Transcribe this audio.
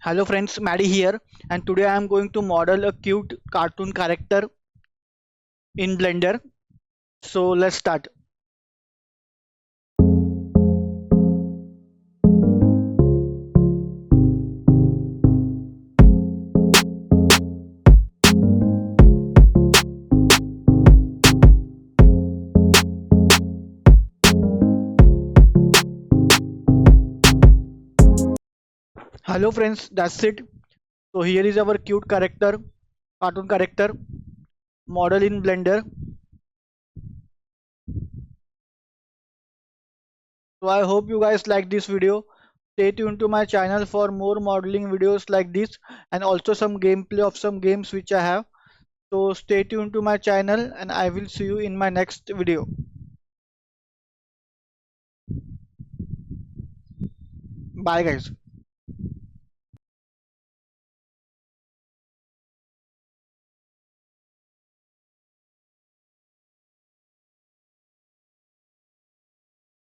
Hello friends, Maddie here, and today I am going to model a cute cartoon character in Blender. So let's start. Hello friends, that's it. So here is our cute character, cartoon character, model in Blender. So I hope you guys like this video. Stay tuned to my channel for more modeling videos like this and also some gameplay of some games which I have. So stay tuned to my channel and I will see you in my next video. Bye guys.